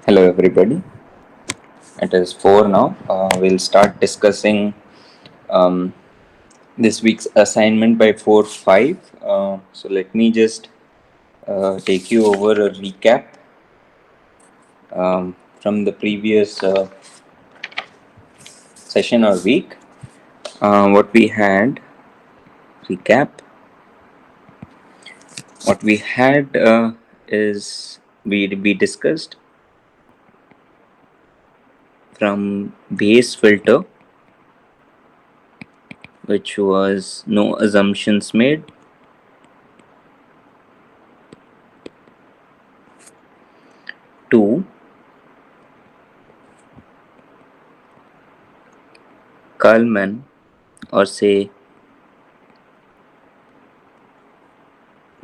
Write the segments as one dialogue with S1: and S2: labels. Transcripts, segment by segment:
S1: Hello everybody, it is 4 now. We'll start discussing um, this week's assignment by 4-5. So let me just take you over a recap from the previous session or week. What we had, recap, what we had is we discussed from base filter, which was no assumptions made, to Kalman, or say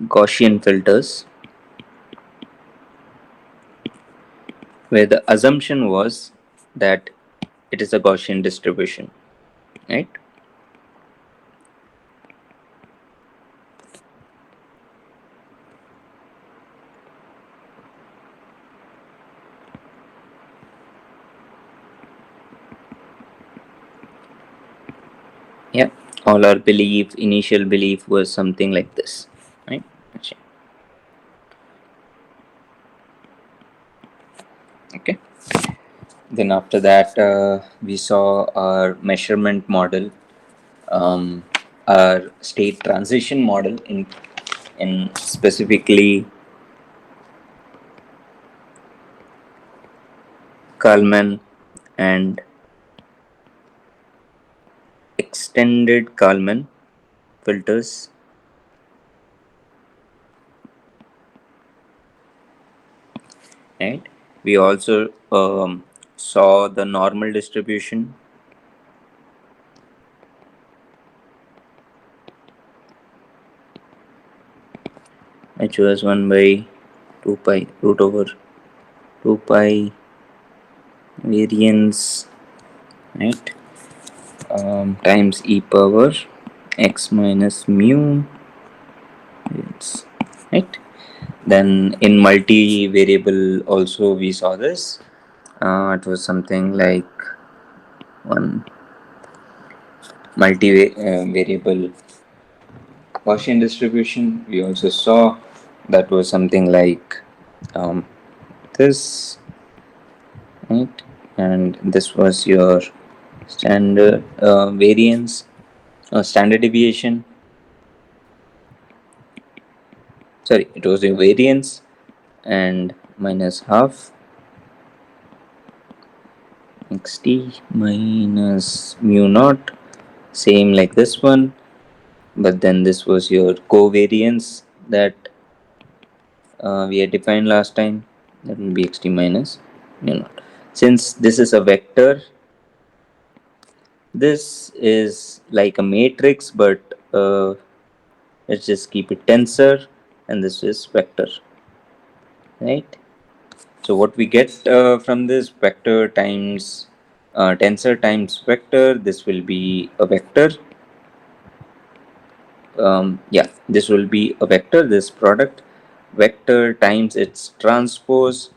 S1: Gaussian filters, where the assumption was that it is a Gaussian distribution, right? Yeah, all our initial belief was something like this, right? Okay. Then after that, we saw our measurement model, um, our state transition model in specifically Kalman and extended Kalman filters. Right. We also saw the normal distribution, which was 1 by 2 pi root over 2 pi variance, right, times e power x minus mu variance, right. Then in multi-variable also we saw this. It was something like one multi-variable Gaussian distribution. We also saw that was something like this, right, and this was your standard variance or standard deviation. Sorry, it was a variance and minus half xt minus mu naught, same like this one, but then this was your covariance that we had defined last time. That will be xt minus mu naught. Since this is a vector, this is like a matrix, but let's just keep it tensor, and this is vector, right? So what we get from this vector times tensor times vector, this will be a vector. Yeah, this will be a vector, this product vector times its transpose.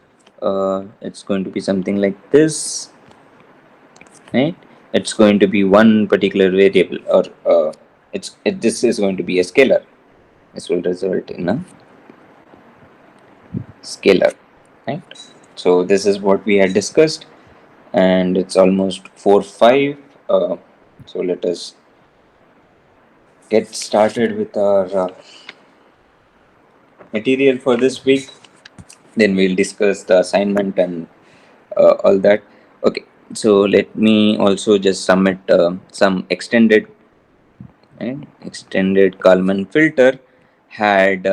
S1: It's going to be something like this, right? It's going to be one particular variable, or this is going to be a scalar. This will result in a scalar, right? So this is what we had discussed, and it's almost 4-5. So let us get started with our material for this week. Then we'll discuss the assignment and all that. Okay, so let me also just submit some extended Kalman filter had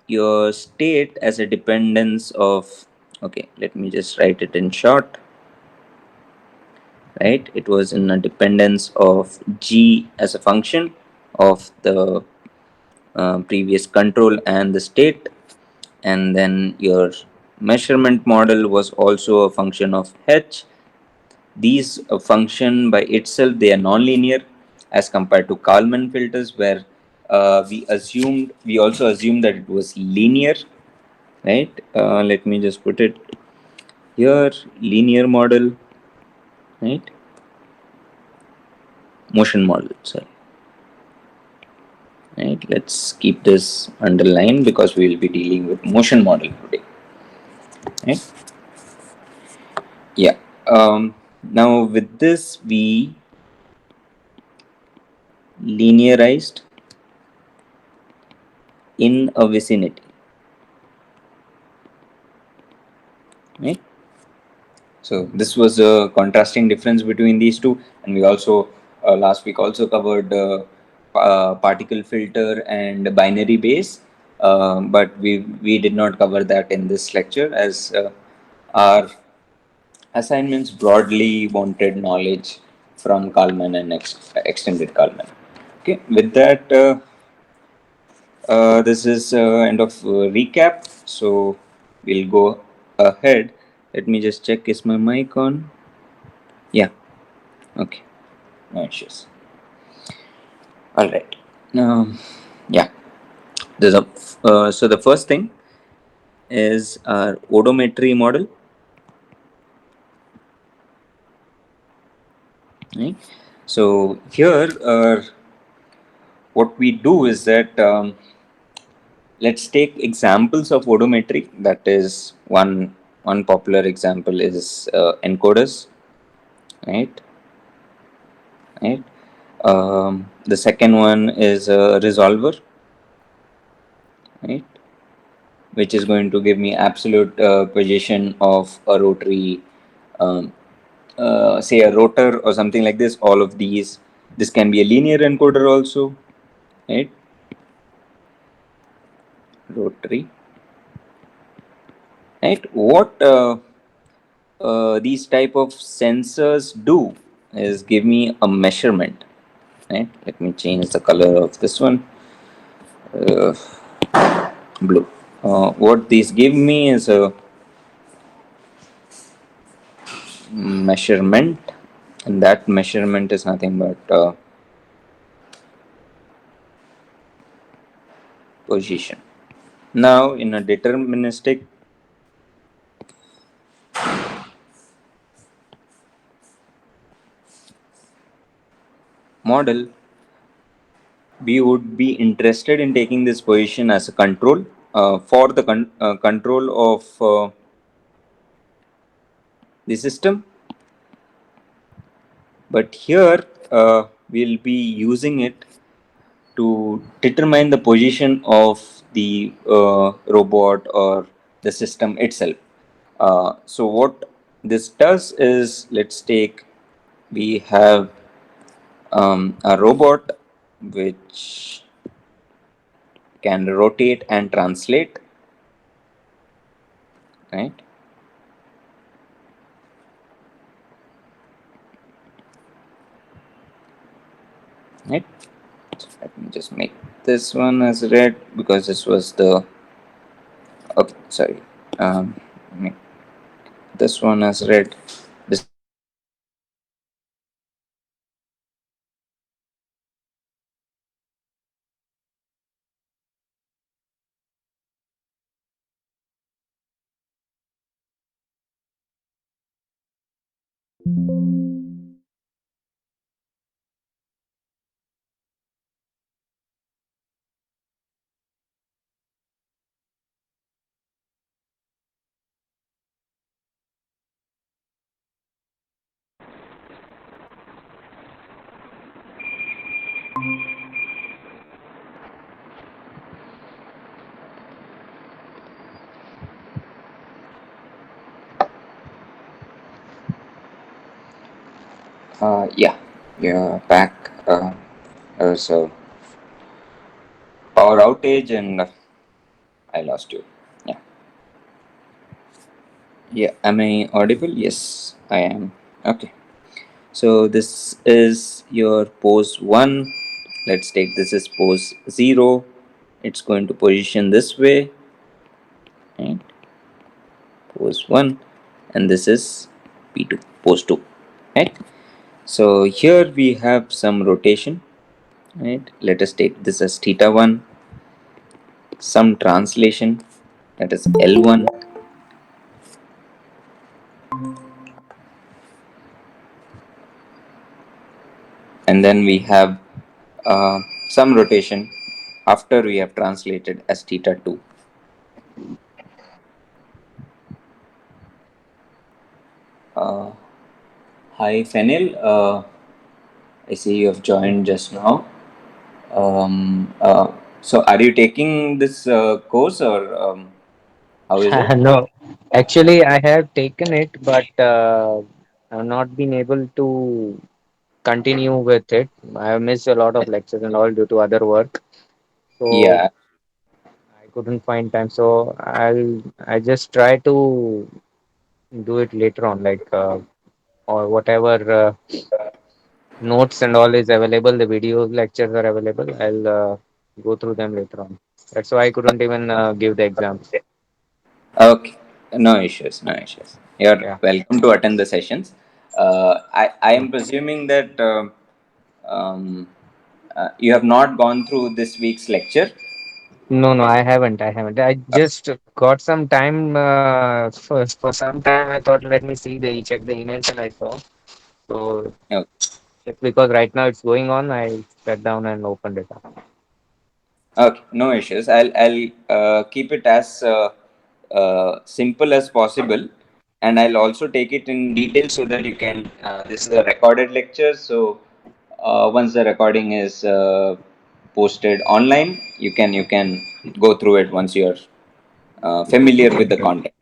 S1: your state as a dependence of, okay, let me just write it in short, right? It was in a dependence of g as a function of the previous control and the state, and then your measurement model was also a function of h. These function by itself, they are nonlinear as compared to Kalman filters, where we also assumed that it was linear, right? Let me just put it here, linear model, right? Motion model, sorry, right? Let's keep this underlined because we will be dealing with motion model today, right? Yeah. Now with this, we linearized in a vicinity, right? So this was a contrasting difference between these two, and we also last week also covered particle filter and binary base, but we did not cover that in this lecture as our assignments broadly wanted knowledge from Kalman and extended Kalman. Okay, with that, this is end of recap. So we'll go ahead. Let me just check, is my mic on? Yeah, okay, no issues. All right. Yeah, there's a so the first thing is our odometry model, right? So here, what we do is that let's take examples of odometry. That is one popular example is encoders, right? Right. The second one is a resolver, right? Which is going to give me absolute position of a rotary, um, say a rotor or something like this. All of these. This can be a linear encoder also, right? Rotary, right? What these type of sensors do is give me a measurement, right? Let me change the color of this one, uh, blue. What these give me is a measurement, and that measurement is nothing but position. Now in a deterministic model, we would be interested in taking this position as a control for the control of the system. But here we'll be using it to determine the position of the robot or the system itself. So what this does is, let's take, we have a robot which can rotate and translate, right? Right. So let me just make this one as red because this was the, okay, sorry, make this one as red. This yeah, you're back. There was a power outage and I lost you. Yeah. Yeah. Am I audible? Yes, I am. Okay. So this is your pose 1. Let's take this as pose 0. It's going to position this way, right? Pose 1, and this is P2, pose 2, right? So here we have some rotation, right? Let us take this as theta 1, some translation, that is L1. And then we have some rotation after we have translated as theta 2. Uh, Hi Fenil, I see you have joined just now. So are you taking this course, or how is it?
S2: No, actually, I have taken it, but I've not been able to continue with it. I have missed a lot of lectures and all due to other work, so
S1: Yeah.
S2: I couldn't find time. So I just try to do it later on, like or whatever notes and all is available. The video lectures are available. I'll go through them later on. That's why I couldn't even give the exams.
S1: Okay. No issues. No issues. You're
S2: Yeah.
S1: welcome to attend the sessions. I am presuming that um, you have not gone through this week's lecture.
S2: No, no, I haven't. I haven't. I just got some time for some time. I thought, let me see the check the emails, and I saw. So
S1: Okay.
S2: just because right now it's going on, I sat down and opened it up.
S1: Okay, no issues. I'll keep it as simple as possible, and I'll also take it in detail so that you can. This is a recorded lecture, so once the recording is posted online, you can go through it once you're familiar with the content,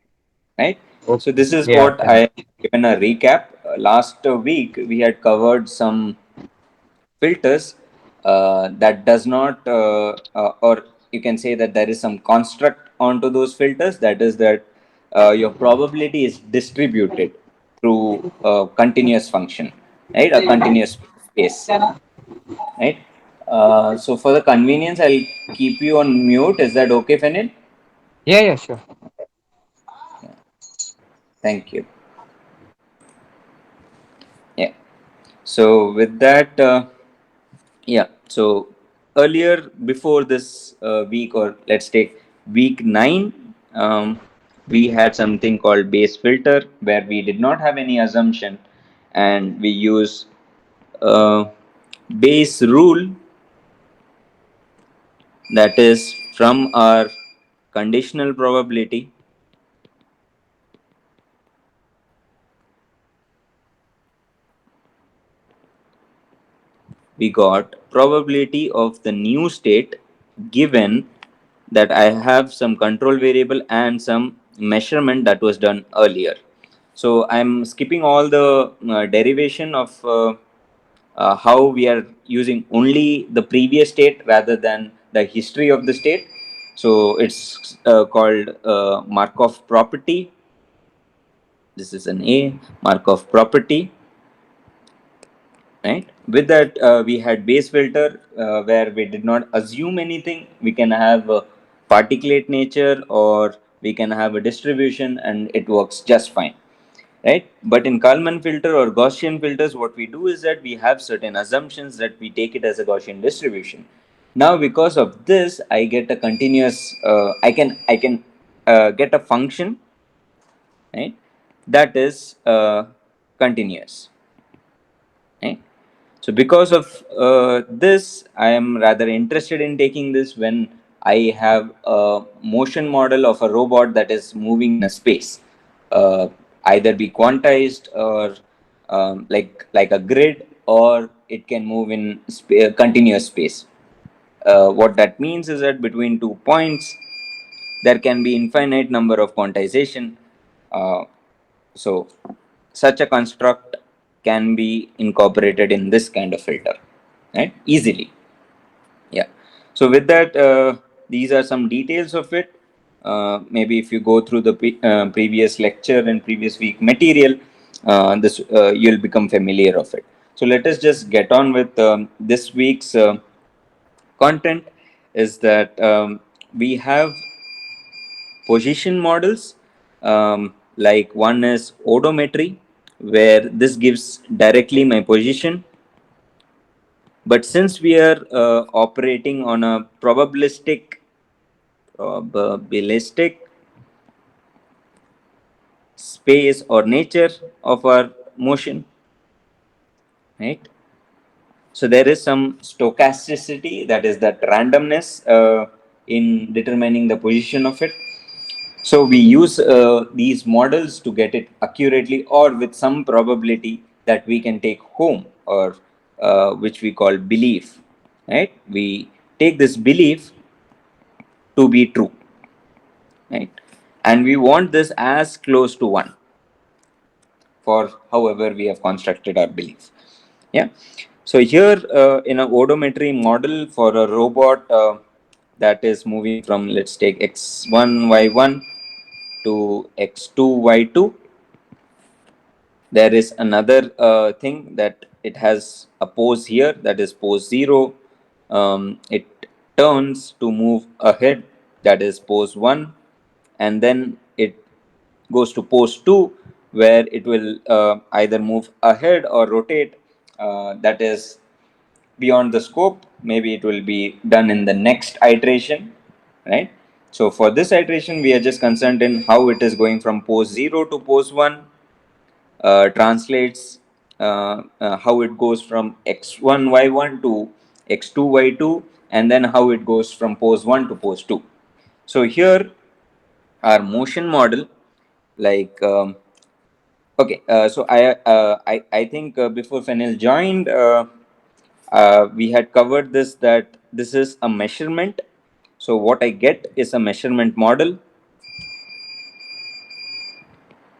S1: right? So
S2: Okay.
S1: this is
S2: Yeah.
S1: what I given a recap. Last week we had covered some filters that does not or you can say that there is some construct onto those filters, that is that your probability is distributed through a continuous function, right, a continuous space, right. So for the convenience, I'll keep you on mute. Is that okay, Fenil?
S2: Yeah. Yeah. Sure.
S1: Thank you. Yeah, so with that, yeah. So earlier, before this week, or let's take week 9, we had something called base filter where we did not have any assumption, and we use uh, base rule, that is from our conditional probability. We got probability of the new state given that I have some control variable and some measurement that was done earlier. So I'm skipping all the derivation of how we are using only the previous state rather than the history of the state. So it's called Markov property. This is an A, Markov property, right? With that, we had base filter where we did not assume anything. We can have a particulate nature, or we can have a distribution, and it works just fine, right? But in Kalman filter or Gaussian filters, what we do is that we have certain assumptions that we take it as a Gaussian distribution. Now, because of this, I get a continuous. I can get a function, right? That is continuous, right? So because of this, I am rather interested in taking this when I have a motion model of a robot that is moving in a space, uh, either be quantized or like a grid, or it can move in continuous space. What that means is that between 2 points, there can be infinite number of quantization. Uh, so such a construct can be incorporated in this kind of filter, right? Easily. Yeah. So with that, these are some details of it. Maybe if you go through the previous lecture and previous week material, this you'll become familiar of it. So let us just get on with this week's content. Is that we have position models, like one is odometry, where this gives directly my position, but since we are operating on a probabilistic space or nature of our motion, right? So there is some stochasticity, that is that randomness in determining the position of it. So we use these models to get it accurately or with some probability that we can take home, or which we call belief, right? We take this belief to be true, right? And we want this as close to one for however we have constructed our belief. Yeah. So here in a odometry model for a robot that is moving from, let's take x1 y1 to x2 y2, there is another thing that it has a pose here, that is pose 0. It turns to move ahead, that is pose 1, and then it goes to pose 2, where it will either move ahead or rotate, that is beyond the scope. Maybe it will be done in the next iteration, right? So for this iteration we are just concerned in how it is going from pose 0 to pose 1, translates how it goes from x1 y1 to x2 y2, and then how it goes from pose 1 to pose 2. So here our motion model, like okay, so I think before Fenil joined, we had covered this, that this is a measurement. So what I get is a measurement model,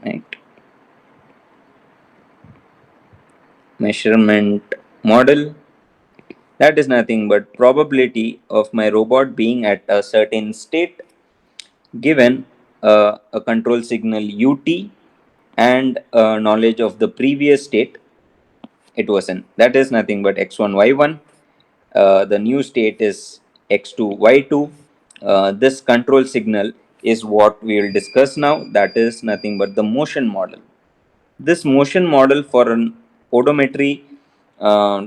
S1: right? Measurement model, that is nothing but probability of my robot being at a certain state given a control signal ut and knowledge of the previous state it was in. That is nothing but x1 y1. The new state is x2 y2. This control signal is what we will discuss now. That is nothing but the motion model. This motion model for an odometry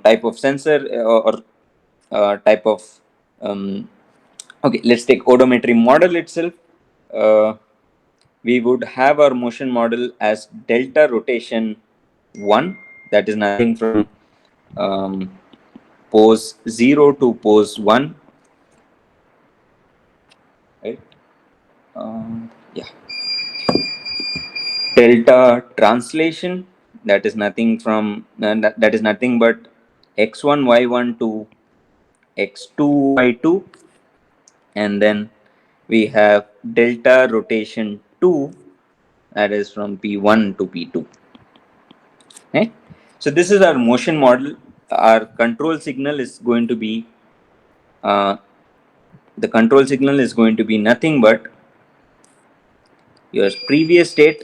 S1: type of sensor, or type of um, okay, let's take odometry model itself. uh, we would have our motion model as delta rotation 1, that is nothing from um, pose 0 to pose 1, right? Yeah. Delta translation, that is nothing from that is nothing but x1 y1 to x2 y2, and then we have delta rotation 2, that is from p1 to p2, right? So this is our motion model. Our control signal is going to be uh, the control signal is going to be nothing but your previous state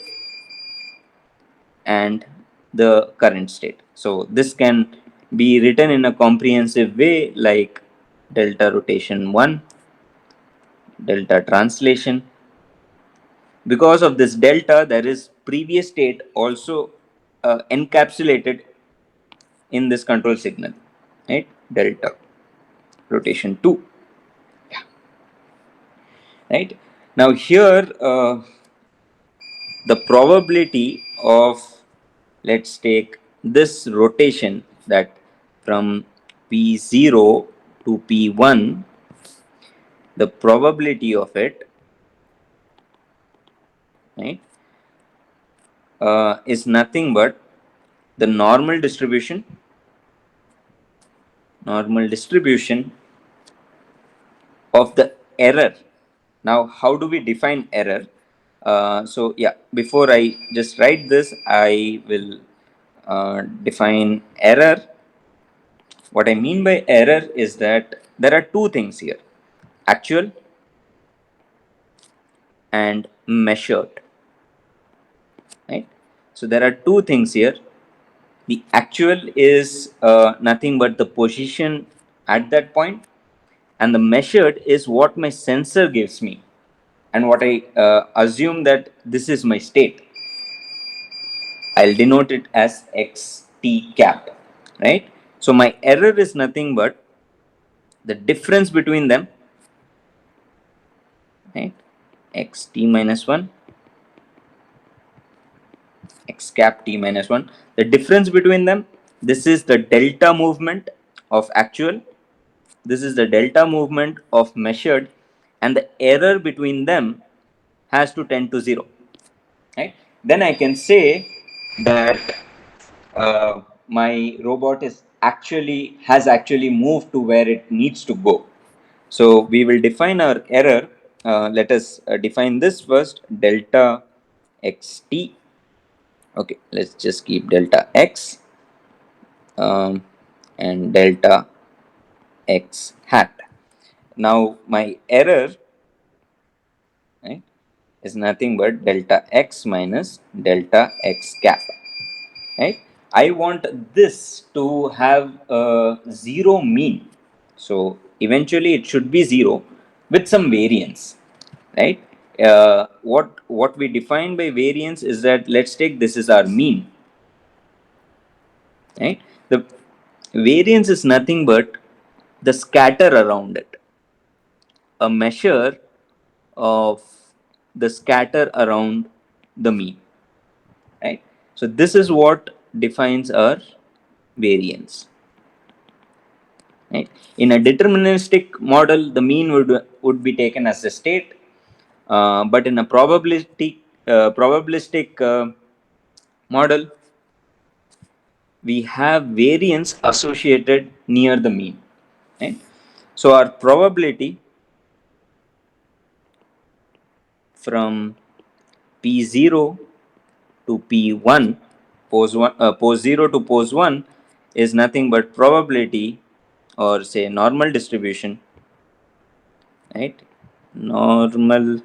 S1: and the current state. So this can be written in a comprehensive way like delta rotation 1, delta translation. Because of this delta, there is previous state also encapsulated in this control signal, right? Delta rotation 2, right? Now here the probability of, let's take this rotation, that from p0 to p1, the probability of it, right, is nothing but the normal distribution of the error. Now how do we define error? So yeah, before I just write this, I will define error. What I mean by error is that there are two things here: actual and measured, right? So there are two things here. The actual is nothing but the position at that point, and the measured is what my sensor gives me, and what I assume that this is my state. I'll denote it as xt cap, right? So my error is nothing but the difference between them, right? Xt minus 1 x cap t minus 1. The difference between them, this is the delta movement of actual, this is the delta movement of measured, and the error between them has to tend to 0, right? Then I can say that my robot is actually has actually moved to where it needs to go. So we will define our error. Let us define this first, delta xt. Okay, let's just keep delta x and delta x hat. Now my error, right, is nothing but delta x minus delta x cap, right? I want this to have a zero mean, so eventually it should be zero with some variance, right? What we define by variance is that, let's take this is our mean, right? The variance is nothing but the scatter around it, a measure of the scatter around the mean, right? So this is what defines our variance, right? In a deterministic model, the mean would be taken as a state, but in a probabilistic model, we have variance associated near the mean, right? So our probability from p0 to p1, pose 0 to pose 1, is nothing but probability, or say normal distribution, right? Normal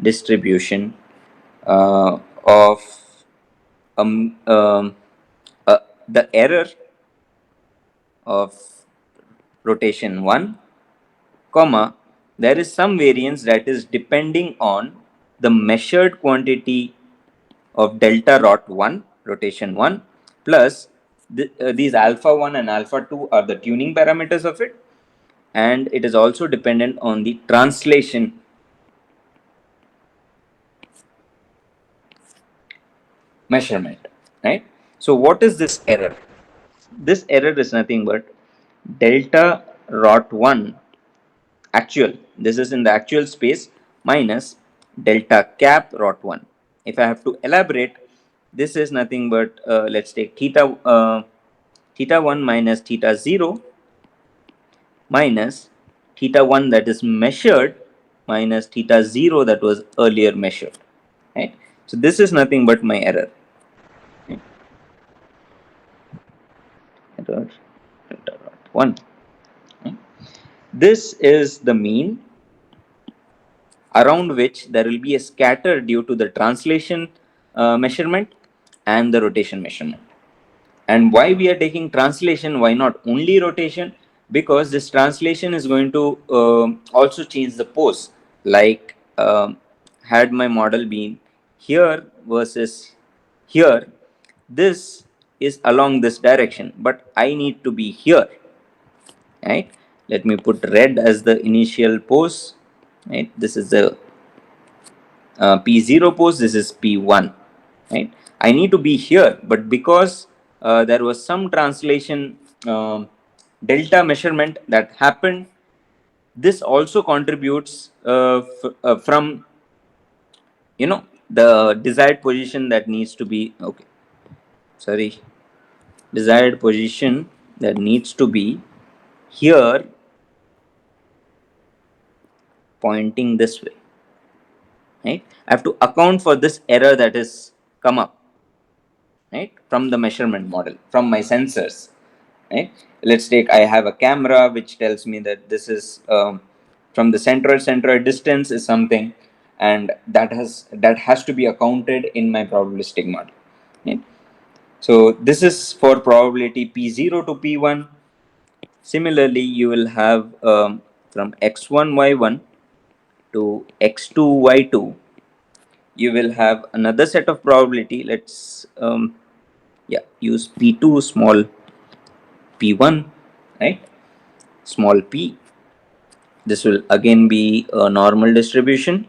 S1: distribution of um, um, the error of rotation 1, comma, there is some variance that is depending on the measured quantity of delta rot 1, rotation 1, plus these alpha 1 and alpha 2 are the tuning parameters of it, and it is also dependent on the translation measurement, right? So what is this error? This error is nothing but delta rot 1 actual, this is in the actual space, minus delta cap rot 1. If I have to elaborate, this is nothing but let's take theta 1 minus theta 0 minus theta 1 that is measured minus theta 0 that was earlier measured, right? So this is nothing but my error, right? Error delta rot 1, right? This is the mean around which there will be a scatter due to the translation measurement and the rotation measurement. And why we are taking translation, why not only rotation? Because this translation is going to also change the pose. Like had my model been here versus here, this is along this direction, but I need to be here, right? Let me put red as the initial pose, right? This is the P0 pose, this is P1, right? I need to be here, but because there was some translation delta measurement that happened, this also contributes from, the desired position that needs to be, okay, sorry, desired position that needs to be here, pointing this way, right? I have to account for this error that is come up, right, from the measurement model, from my sensors, right? Let's take, I have a camera which tells me that this is from the centroid distance is something, and that has to be accounted in my probabilistic model, right? So this is for probability p0 to p1. Similarly, you will have from x1 y1 to x2 y2, you will have another set of probability. Let's yeah, use p2 small p1, right? Small p. This will again be a normal distribution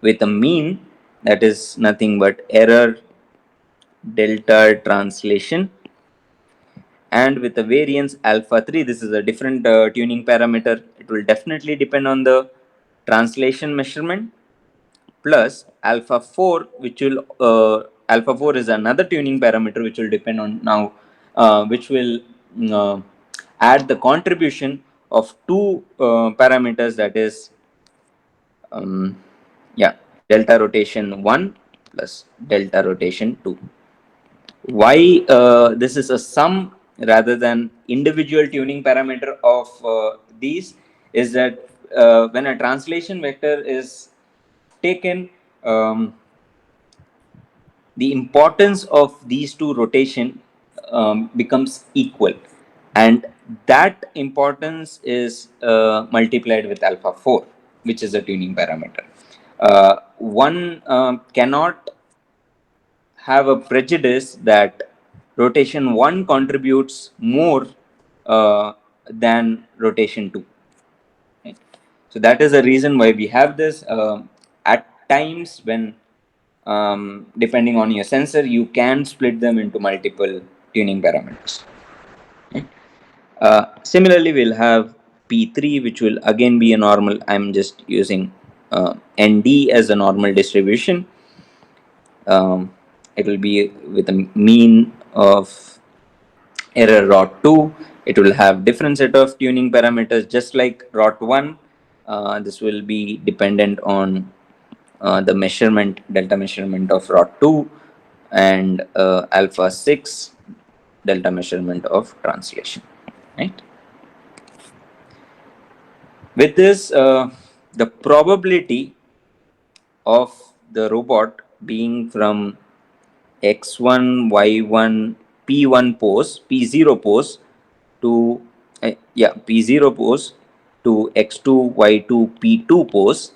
S1: with a mean that is nothing but error delta translation, and with the variance alpha 3, this is a different tuning parameter. It will definitely depend on the translation measurement, plus alpha 4, which will alpha 4 is another tuning parameter which will depend on now, which will uh, add the contribution of two parameters, that is um, yeah, delta rotation 1 plus delta rotation 2. Why this is a sum rather than individual tuning parameter of these is that when a translation vector is taken, um, the importance of these two rotation becomes equal, and that importance is multiplied with alpha 4, which is a tuning parameter. One cannot have a prejudice that rotation 1 contributes more than rotation 2. Right? So that is the reason why we have this. At times when depending on your sensor, you can split them into multiple tuning parameters. Right? Similarly, we'll have P3, which will again be a normal. I'm just using ND as a normal distribution. It will be with a mean of error rot2. It will have different set of tuning parameters just like rot1. This will be dependent on the measurement, delta measurement of rot2, and alpha 6 delta measurement of translation, right? With this, the probability of the robot being from x1 y1 p1 pose, p0 pose to p0 pose to x2 y2 p2 pose,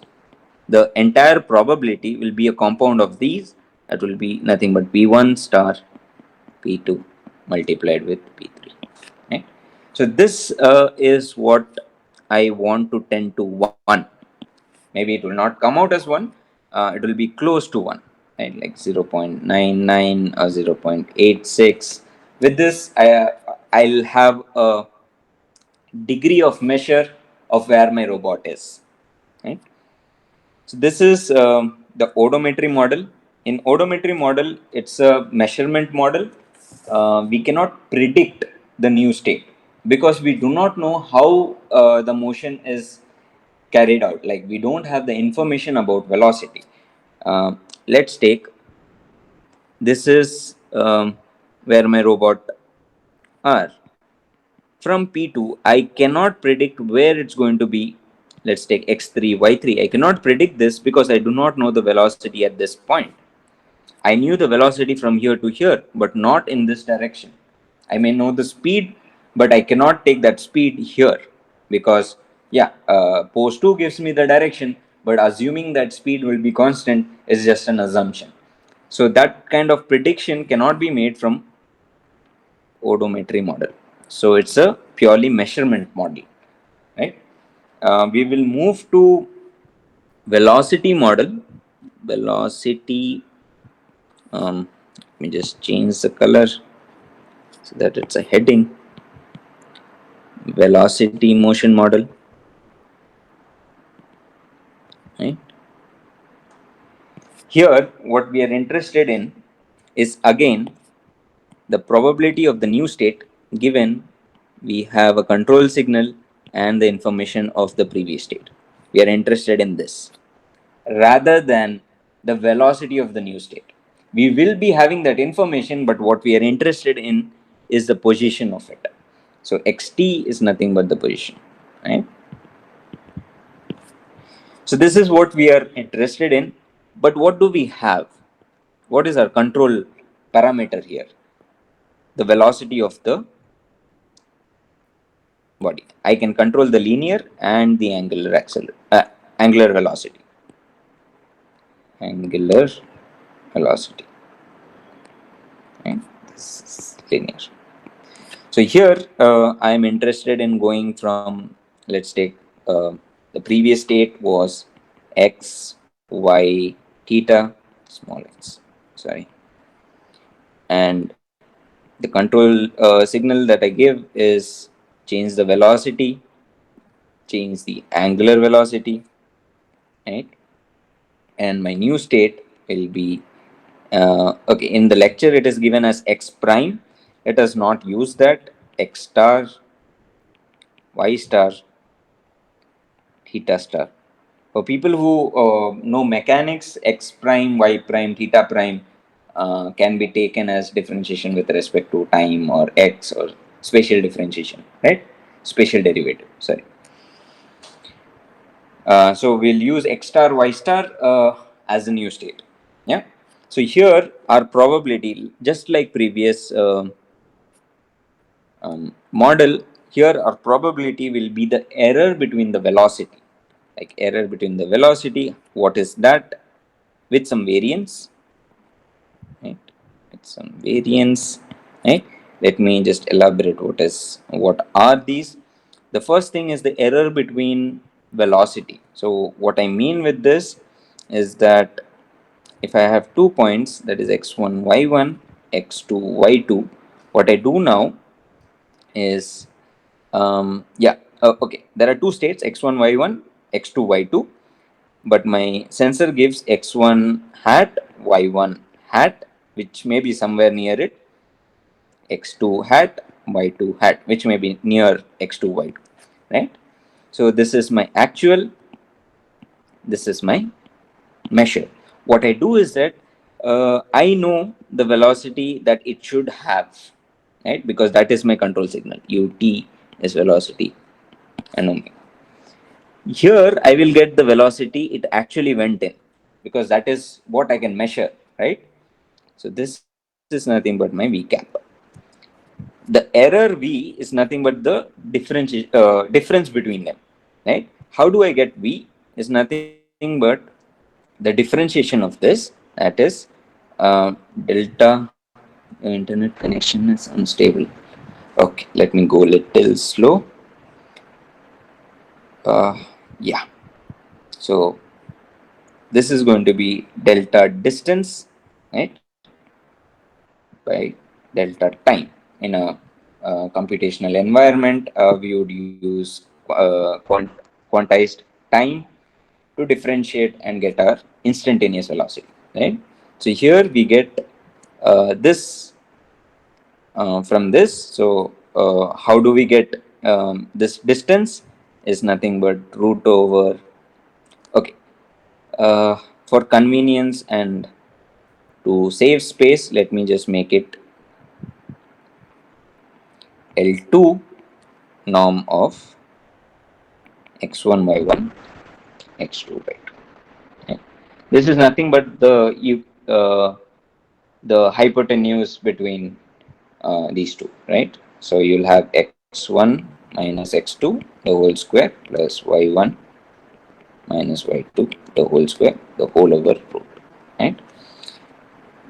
S1: the entire probability will be a compound of these. That will be nothing but p1 star p2 multiplied with p3. Right? So this is what I want to tend to 1. Maybe it will not come out as 1. It will be close to 1, right? Like 0.99 or 0.86. With this, I'll have a degree of measure of where my robot is. Right? So this is the odometry model. In odometry model, it's a measurement model. We cannot predict the new state because we do not know how the motion is carried out. Like we don't have the information about velocity. Let's take this is where my robot are. From P2, I cannot predict where it's going to be. Let's take X3, Y3. I cannot predict this because I do not know the velocity at this point. I knew the velocity from here to here, but not in this direction. I may know the speed, but I cannot take that speed here because, pose 2 gives me the direction, but assuming that speed will be constant is just an assumption. So that kind of prediction cannot be made from odometry model. So it's a purely measurement model, right? We will move to velocity model. Velocity. Let me just change the color so that it's a heading. Velocity motion model. Right? Here, what we are interested in is again the probability of the new state given we have a control signal and the information of the previous state. We are interested in this rather than the velocity of the new state. We will be having that information, but what we are interested in is the position of it. So xt is nothing but the position, right? So this is what we are interested in, but what do we have? What is our control parameter here? The velocity of the body. I can control the linear and the angular velocity. Angular velocity. Right? This is linear. So here I am interested in going from, let's take the previous state was x, y, theta. small x, sorry. And the control signal that I give is change the velocity, change the angular velocity, right? And my new state will be okay. In the lecture, it is given as x prime. Let us not use that. X star, y star, theta star. For people who know mechanics, x prime, y prime, theta prime can be taken as differentiation with respect to time or x or spatial differentiation, right? Spatial derivative. Sorry. So we'll use x star, y star as the new state. Yeah. So here our probability, just like previous model, here our probability will be the error between the velocity, like error between the velocity. What is that? With some variance, right? With some variance, right? Let me just elaborate what are these. The first thing is the error between velocity. So what I mean with this is that if I have 2 points, that is x1 y1, x2 y2, what I do now is yeah, okay, there are two states, x1 y1, x2 y2, but my sensor gives x1 hat, y1 hat, which may be somewhere near it, x2 hat, y2 hat, which may be near x2 y2, right? So this is my actual, this is my measure. What I do is that I know the velocity that it should have, right? Because that is my control signal. Ut is velocity and omega. Here I will get the velocity it actually went in, because that is what I can measure, right? So this is nothing but my V cap. The error V is nothing but the difference between them, right? How do I get V? Is nothing but the differentiation of this, that is delta. Internet connection is unstable. Okay, let me go a little slow. Yeah, so this is going to be delta distance, right, by delta time. In a computational environment, we would use quantized time to differentiate and get our instantaneous velocity, right? So here we get this from this. So how do we get this distance? Is nothing but root over. Okay, for convenience and to save space, let me just make it L2 norm of x1 y1 x2 y2. Okay. This is nothing but the hypotenuse between these two, right? So you'll have x1 minus x2 the whole square plus y1 minus y2 the whole square, the whole over root, right?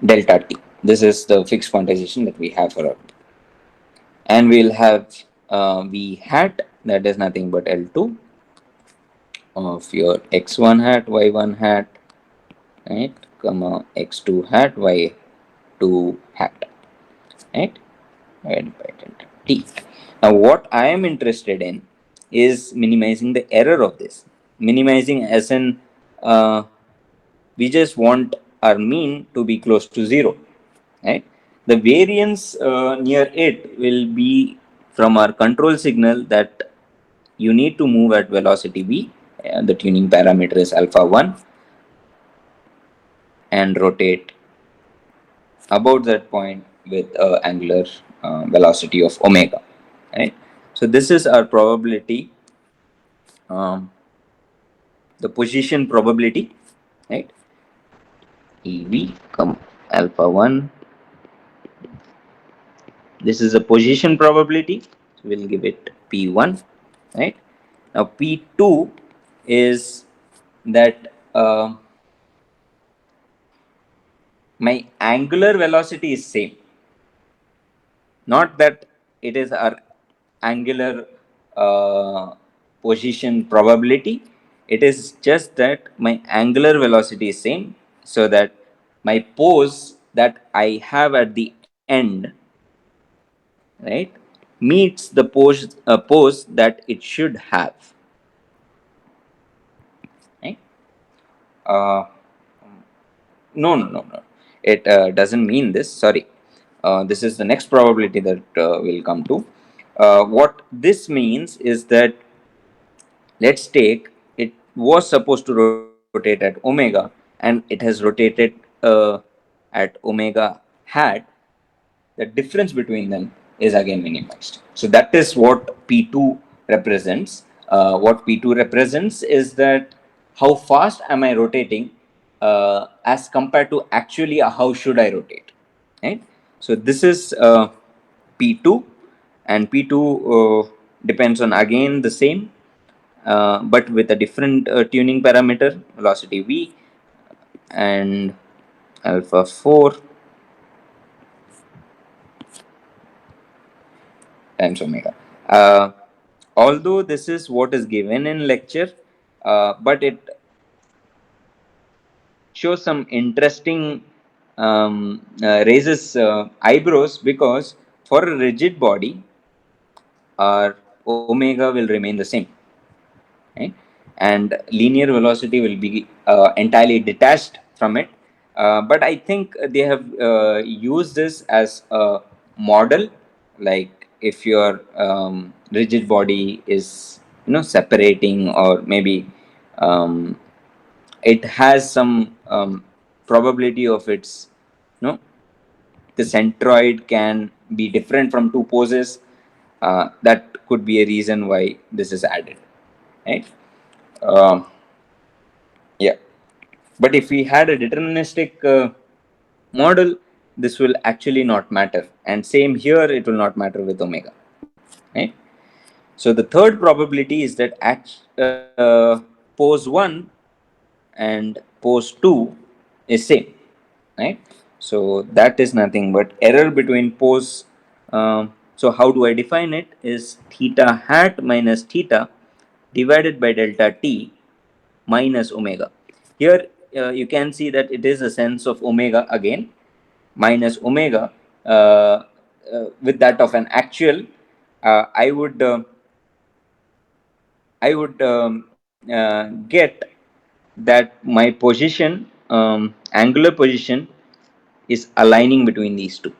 S1: Delta t. This is the fixed quantization that we have for our, and we'll have v hat, that is nothing but L2 of your x1 hat y1 hat, right, comma x2 hat y2 hat, right, divided by delta t. Now what I am interested in is minimizing the error of this. Minimizing as in we just want our mean to be close to zero, right? The variance near it will be from our control signal that you need to move at velocity v. The tuning parameter is alpha 1, and rotate about that point with angular velocity of omega, right? So this is our probability, um, the position probability, right? Ev come alpha 1, this is a position probability, so we'll give it p1, right? Now p2 is that my angular velocity is same, not that it is our angular uh, position probability. It is just that my angular velocity is same, so that my pose that I have at the end, right, meets the pose that it should have, right? Uh, no, no, no, no. It doesn't mean this. Sorry. This is the next probability that we'll come to. What this means is that, let's take, it was supposed to rotate at omega and it has rotated at omega hat. The difference between them is again minimized. So that is what P2 represents. What P2 represents is that how fast am I rotating as compared to actually how should I rotate, right? So this is P2, and P2 depends on again the same, but with a different tuning parameter, velocity v and alpha 4 times omega. Uh, Although this is what is given in lecture, but it shows some interesting raises eyebrows, because for a rigid body, our omega will remain the same, right? And linear velocity will be entirely detached from it. But I think they have used this as a model, like if your rigid body is, separating, or maybe um, it has some probability of its, you know the centroid can be different from two poses. That could be a reason why this is added, right? um, yeah, but if we had a deterministic model, this will actually not matter, and same here, it will not matter with omega, right? So the third probability is that pose 1 and pose 2 is same, right? So that is nothing but error between pose. So how do I define it? Is theta hat minus theta divided by delta t minus omega. Here you can see that it is a sense of omega again, minus omega, with that of an actual. I would get that my position, angular position, is aligning between these two.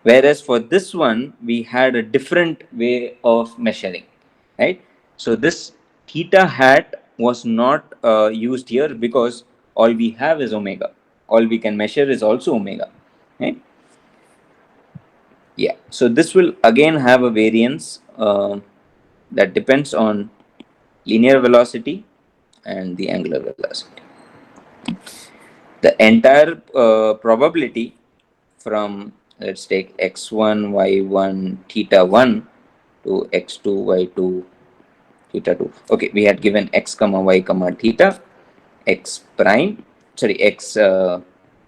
S1: Whereas for this one, we had a different way of measuring, right? So this theta hat was not used here, because all we have is omega. All we can measure is also omega, right? Yeah. So this will again have a variance that depends on linear velocity and the angular velocity. The entire probability from, let's take x1 y1 theta 1 to x2 y2 theta 2. Okay, we had given x comma y comma theta, x prime, sorry, x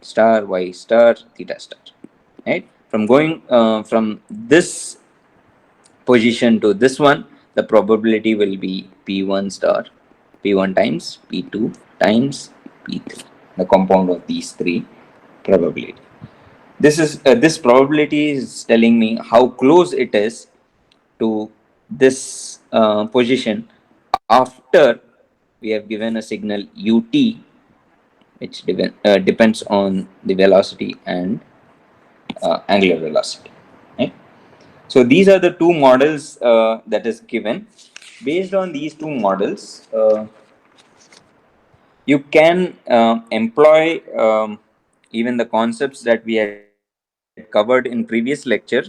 S1: star y star theta star, right? From going from this position to this one, the probability will be p1 star, p1 times p2 times p3, the compound of these three probability. This probability is telling me how close it is to this position after we have given a signal ut, which depends on the velocity and angular velocity, right? So these are the two models that is given. Based on these two models, you can employ even the concepts that we had covered in previous lecture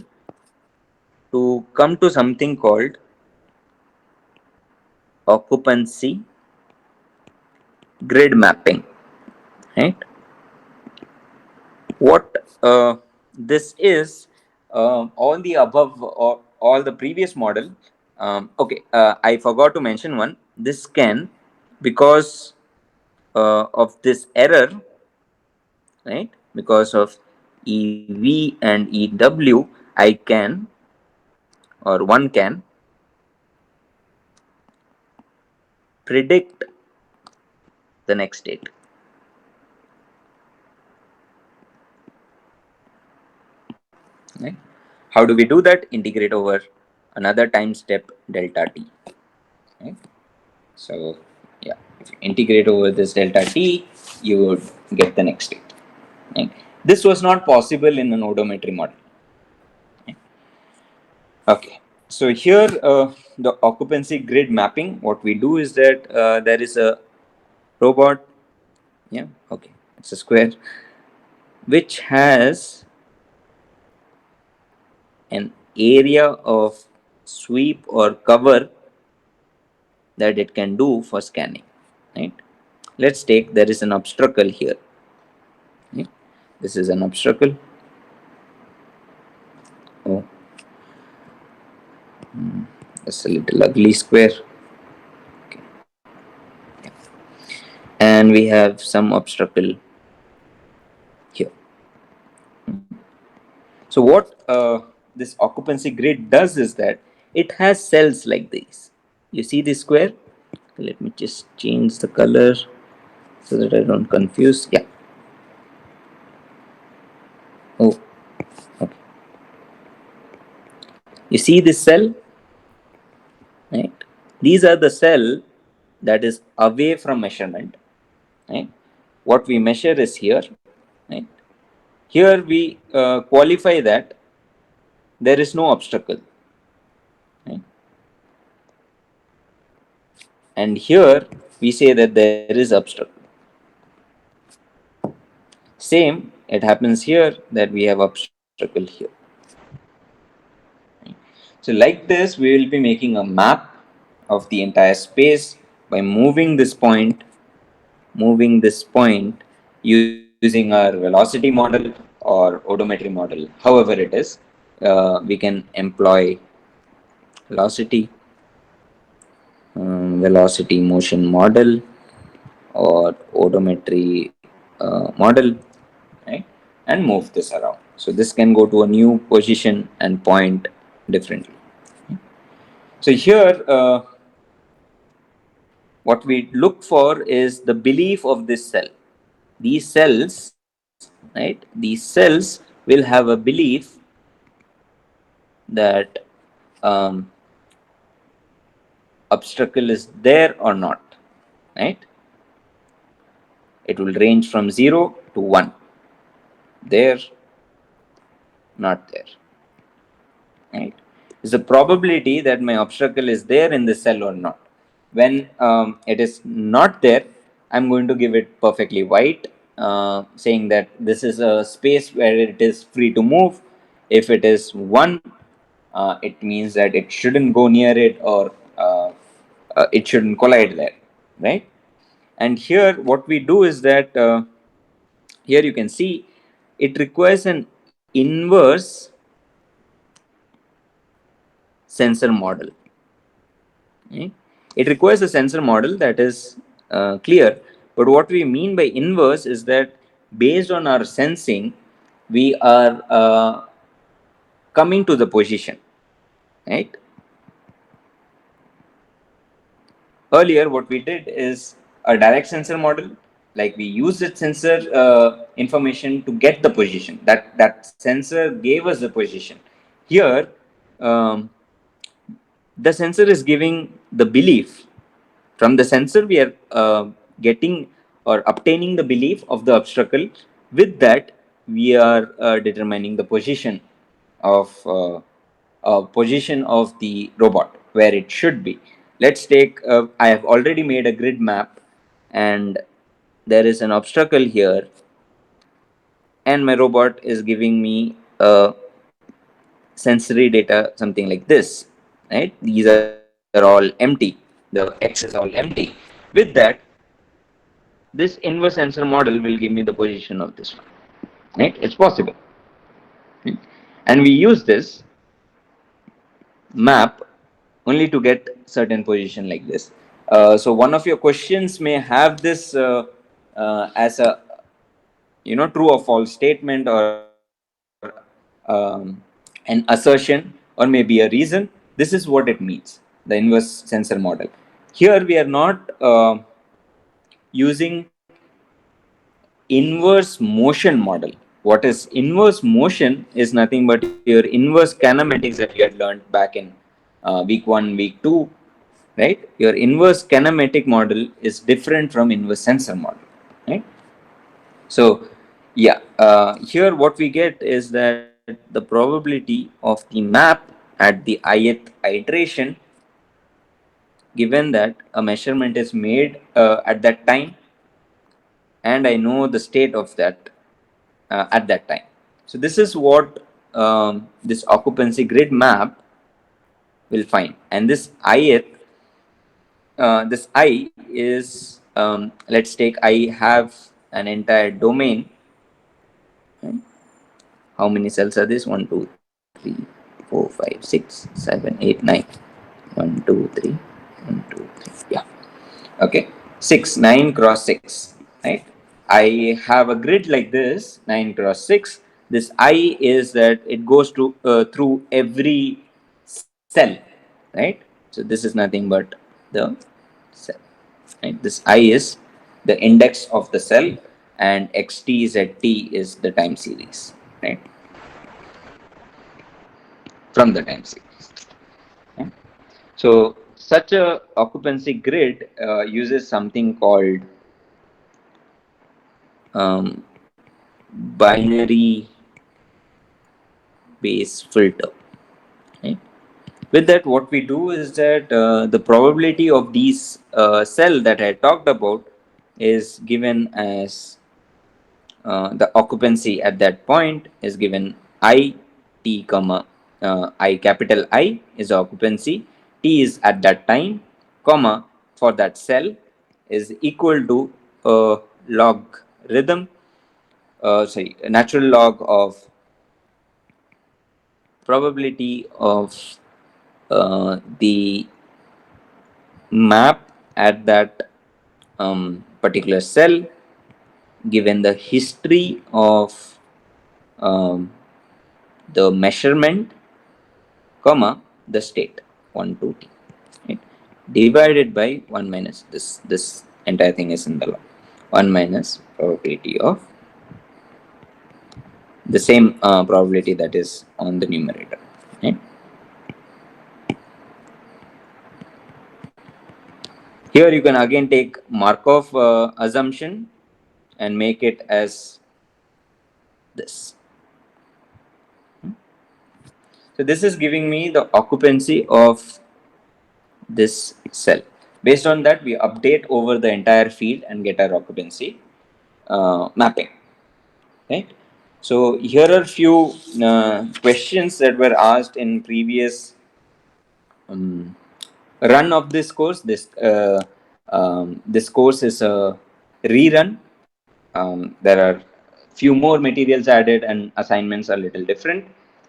S1: to come to something called occupancy grid mapping, right? What this is, all the above, or all the previous model. Okay, I forgot to mention one. This can, because of this error, right? Because of EV and EW, I can, or one can, predict the next state. Right? How do we do that? Integrate over another time step delta t. Right? So yeah, if you integrate over this delta t, you would get the next state. Right? This was not possible in an odometry model. Right? Okay. So here, the occupancy grid mapping, what we do is that there is a robot. Yeah. Okay. It's a square which has an area of sweep or cover that it can do for scanning. Right. Let's take there is an obstacle here. Right? This is an obstacle. Oh, it's a little ugly square. Okay. And we have some obstacle here. So what this occupancy grid does is that it has cells like these. You see this square? Let me just change the color so that I don't confuse. Yeah. Oh, okay. You see this cell, right? These are the cell that is away from measurement, right? What we measure is here, right? Here we qualify that there is no obstacle, right? And here we say that there is obstacle. Same, it happens here that we have obstacle here. So like this, we will be making a map of the entire space by moving this point using our velocity model or odometry model, however it is. We can employ velocity, velocity motion model, or odometry model, right? And move this around. So this can go to a new position and point differently. So here, what we look for is the belief of this cell. These cells, right? These cells will have a belief that um, obstacle is there or not, right? It will range from 0 to 1. There, not there, right? Is a probability that my obstacle is there in the cell or not. When it is not there, I'm going to give it perfectly white, saying that this is a space where it is free to move. If it is 1, it means that it shouldn't go near it, or it shouldn't collide there, right? And here what we do is that here you can see it requires an inverse sensor model. Okay? It requires a sensor model that is clear, but what we mean by inverse is that based on our sensing, we are coming to the position, right? Earlier, what we did is a direct sensor model, like we used the sensor information to get the position. That sensor gave us the position. Here, um, the sensor is giving the belief. From the sensor we are getting or obtaining the belief of the obstacle. With that, we are determining the position of the robot where it should be. Let's take, I have already made a grid map, and there is an obstacle here, and my robot is giving me sensory data, something like this, right? These are all empty. The X is all empty. With that, this inverse sensor model will give me the position of this one, right? It's possible. And we use this map only to get certain position like this. So one of your questions may have this as a true or false statement, or an assertion, or maybe a reason. This is what it means, the inverse sensor model. Here we are not using inverse motion model. What is inverse motion is nothing but your inverse kinematics that you had learned back in week 1, week 2, right? Your inverse kinematic model is different from inverse sensor model, right? So, yeah, here what we get is that the probability of the map at the ith iteration, given that a measurement is made at that time, and I know the state of that at that time. So this is what this occupancy grid map will find, and this I is let's take I have an entire domain. Right? How many cells are this? 1, 2, 3, 4, 5, 6, 7, 8, 9. 1, 2, 3, 1, 2, 3. Yeah. Okay. 6, 9 cross 6. Right. I have a grid like this, 9 cross 6. This I is that it goes to through every cell. Right. So this is nothing but the cell. Right. This I is the index of the cell, and xt zt is the time series. Right. From the time series. Okay. So such a occupancy grid uses something called um, binary base filter. Right? With that, what we do is that the probability of these cell that I talked about is given as the occupancy at that point is given I t comma I capital I is occupancy, t is at that time, comma for that cell is equal to logarithm, sorry, a natural log of probability of the map at that particular cell given the history of um, the measurement, comma the state 1 2 t, right? Divided by 1 minus this entire thing is in the log, 1 minus probability of the same probability that is on the numerator, right? Here you can again take Markov assumption and make it as this. So this is giving me the occupancy of this cell. Based on that, we update over the entire field and get our occupancy mapping. Right. So here are few questions that were asked in previous um, run of this course. This course is a rerun. There are few more materials added and assignments are little different.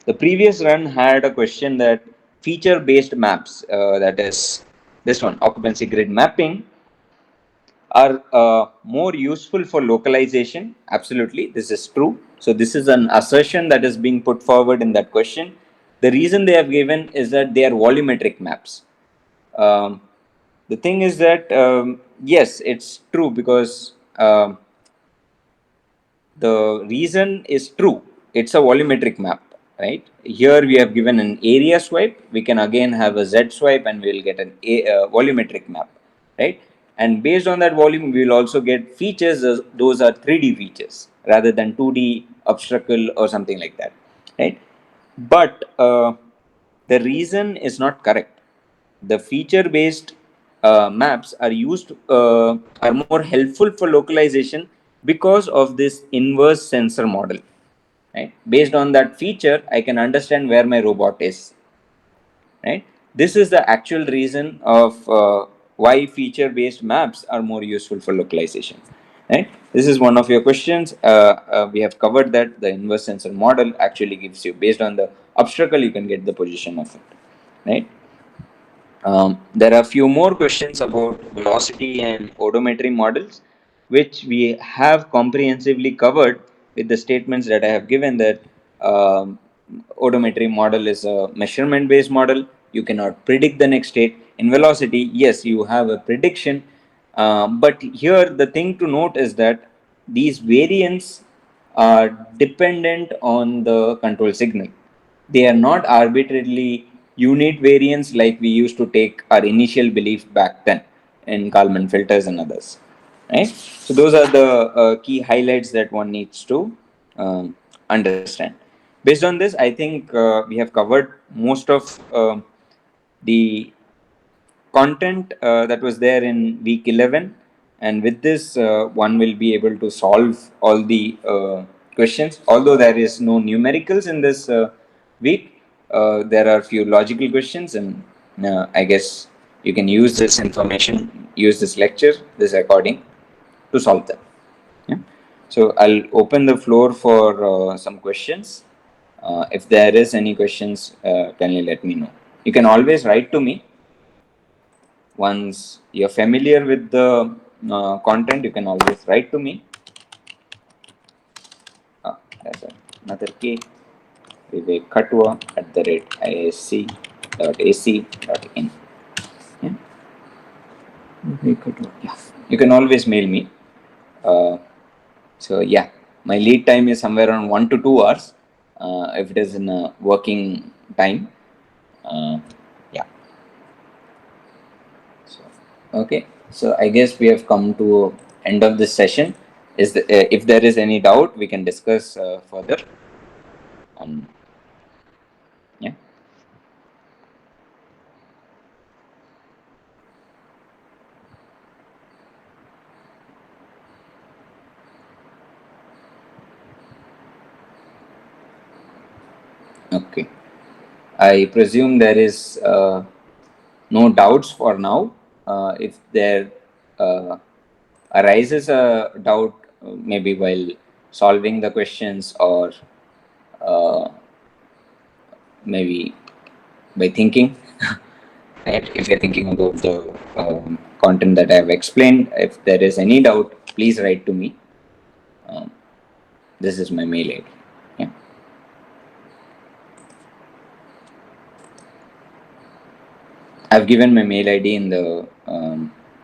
S1: The previous run had a question that feature based maps, that is this one, occupancy grid mapping, are more useful for localization. Absolutely, this is true. So this is an assertion that is being put forward in that question. The reason they have given is that they are volumetric maps. um, the thing is that yes, it's true because the reason is true. It's a volumetric map, right? Here we have given an area swipe. We can again have a Z swipe and we'll get a volumetric map, right? And based on that volume, we will also get features. Those are 3D features rather than 2D obstacle or something like that, right? But the reason is not correct. The feature based maps are used are more helpful for localization because of this inverse sensor model, right? Based on that feature, I can understand where my robot is, right? This is the actual reason of why feature based maps are more useful for localization, right? This is one of your questions. We have covered that the inverse sensor model actually gives you, based on the obstacle, you can get the position of it, right? There are a few more questions about velocity and odometry models, which we have comprehensively covered with the statements that I have given that um, odometry model is a measurement based model. You cannot predict the next state. In velocity, yes, you have a prediction, but here the thing to note is that these variants are dependent on the control signal. They are not arbitrarily unit variants like we used to take our initial belief back then in Kalman filters and others. Right? So those are the key highlights that one needs to understand. Based on this, I think we have covered most of the content that was there in week 11, and with this one will be able to solve all the questions, although there is no numericals in this week. There are few logical questions, and I guess you can use this information, use this lecture, this recording to solve them. Yeah. So I'll open the floor for some questions. If there is any questions, kindly let me know. You can always write to me. Once you're familiar with the content, you can always write to me. That's another key. Vivek Khatwa @isc.ac.in. Yeah. Vivek Khatwa. Yeah. You can always mail me. Uh, so yeah, my lead time is somewhere around 1 to 2 hours. If it is in a working time. Yeah. So, okay, so I guess we have come to end of this session. If there is any doubt, we can discuss further. On yeah, okay. I presume there is no doubts for now. If there uh, arises a doubt, maybe while solving the questions, or uh, maybe by thinking, right? If you're thinking about the content that I've explained, if there is any doubt, please write to me. Um, this is my mail ID. Yeah. I've given my mail ID in the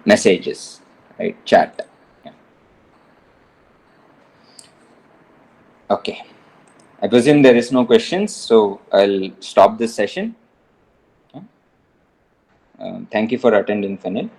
S1: messages, right? Chat. Yeah. Okay. I presume there is no questions, so I'll stop this session. Yeah. Thank you for attending, Fenil.